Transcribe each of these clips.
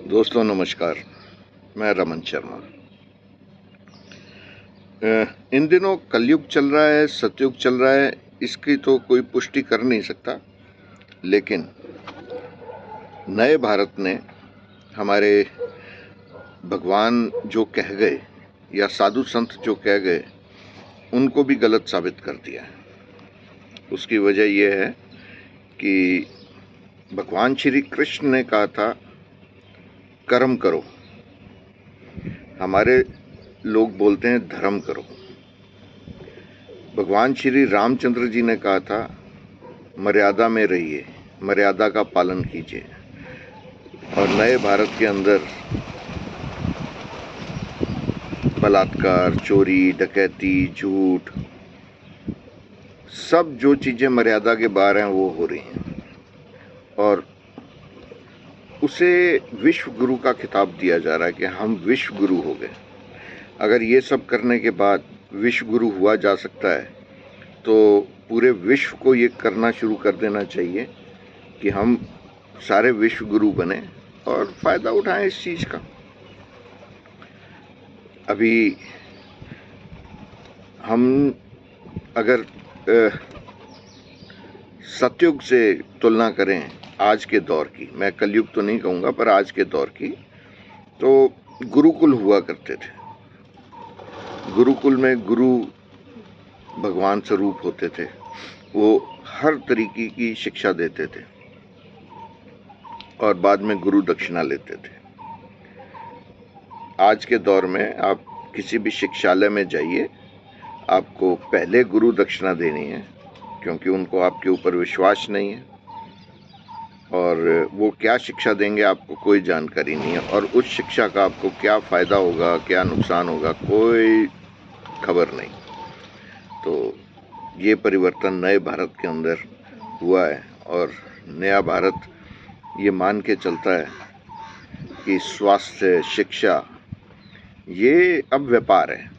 दोस्तों नमस्कार, मैं रमन शर्मा। इन दिनों कलयुग चल रहा है, सतयुग चल रहा है, इसकी तो कोई पुष्टि कर नहीं सकता। लेकिन नए भारत ने हमारे भगवान जो कह गए या साधु संत जो कह गए, उनको भी गलत साबित कर दिया है। उसकी वजह यह है कि भगवान श्री कृष्ण ने कहा था कर्म करो, हमारे लोग बोलते हैं धर्म करो। भगवान श्री रामचंद्र जी ने कहा था मर्यादा में रहिए, मर्यादा का पालन कीजिए। और नए भारत के अंदर बलात्कार, चोरी, डकैती, झूठ, सब जो चीज़ें मर्यादा के बाहर हैं वो हो रही हैं। और उसे विश्व गुरु का खिताब दिया जा रहा है कि हम विश्व गुरु हो गए। अगर ये सब करने के बाद विश्व गुरु हुआ जा सकता है तो पूरे विश्व को ये करना शुरू कर देना चाहिए कि हम सारे विश्व गुरु बने और फ़ायदा उठाएं इस चीज़ का। अभी हम अगर सतयुग से तुलना करें आज के दौर की, मैं कलयुग तो नहीं कहूँगा पर आज के दौर की, तो गुरुकुल हुआ करते थे। गुरुकुल में गुरु भगवान स्वरूप होते थे, वो हर तरीके की शिक्षा देते थे और बाद में गुरु दक्षिणा लेते थे। आज के दौर में आप किसी भी शिक्षालय में जाइए, आपको पहले गुरु दक्षिणा देनी है क्योंकि उनको आपके ऊपर विश्वास नहीं है और वो क्या शिक्षा देंगे आपको कोई जानकारी नहीं है और उस शिक्षा का आपको क्या फ़ायदा होगा, क्या नुकसान होगा, कोई खबर नहीं। तो ये परिवर्तन नए भारत के अंदर हुआ है और नया भारत ये मान के चलता है कि स्वास्थ्य, शिक्षा ये अब व्यापार है,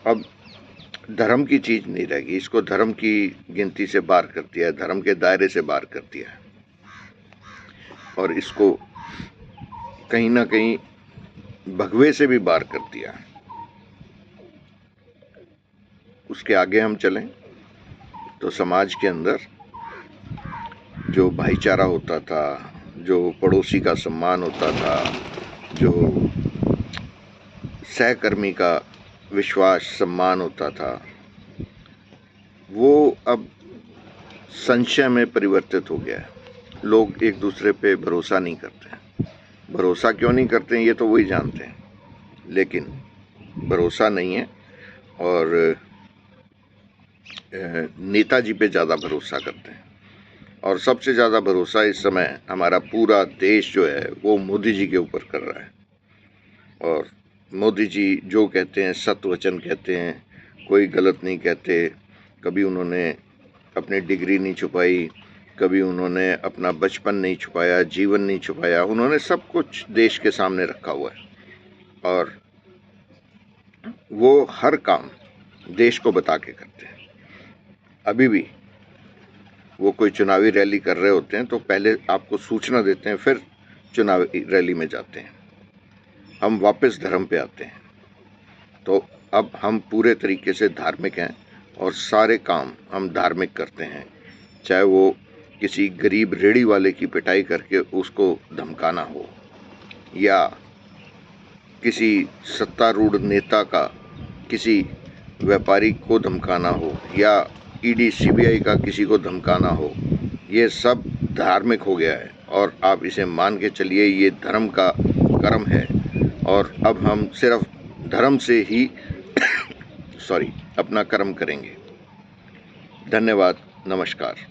अब धर्म की चीज़ नहीं रहेगी। इसको धर्म की गिनती से बाहर कर दिया है, धर्म के दायरे से बाहर कर दिया है और इसको कहीं ना कहीं भगवे से भी बाहर कर दिया है। उसके आगे हम चलें तो समाज के अंदर जो भाईचारा होता था, जो पड़ोसी का सम्मान होता था, जो सहकर्मी का विश्वास सम्मान होता था, वो अब संशय में परिवर्तित हो गया है। लोग एक दूसरे पे भरोसा नहीं करते हैं। भरोसा क्यों नहीं करते हैं ये तो वही जानते हैं, लेकिन भरोसा नहीं है और नेताजी पे ज़्यादा भरोसा करते हैं। और सबसे ज़्यादा भरोसा इस समय हमारा पूरा देश जो है वो मोदी जी के ऊपर कर रहा है। और मोदी जी जो कहते हैं सत्य वचन कहते हैं, कोई गलत नहीं कहते। कभी उन्होंने अपनी डिग्री नहीं छुपाई, कभी उन्होंने अपना बचपन नहीं छुपाया, जीवन नहीं छुपाया। उन्होंने सब कुछ देश के सामने रखा हुआ है और वो हर काम देश को बता के करते हैं। अभी भी वो कोई चुनावी रैली कर रहे होते हैं तो पहले आपको सूचना देते हैं, फिर चुनावी रैली में जाते हैं। हम वापस धर्म पे आते हैं। तो अब हम पूरे तरीके से धार्मिक हैं और सारे काम हम धार्मिक करते हैं, चाहे वो किसी गरीब रेहड़ी वाले की पिटाई करके उसको धमकाना हो या किसी सत्तारूढ़ नेता का किसी व्यापारी को धमकाना हो या ईडी सीबीआई का किसी को धमकाना हो। ये सब धार्मिक हो गया है और आप इसे मान के चलिए ये धर्म का कर्म है और अब हम सिर्फ धर्म से ही अपना कर्म करेंगे। धन्यवाद, नमस्कार।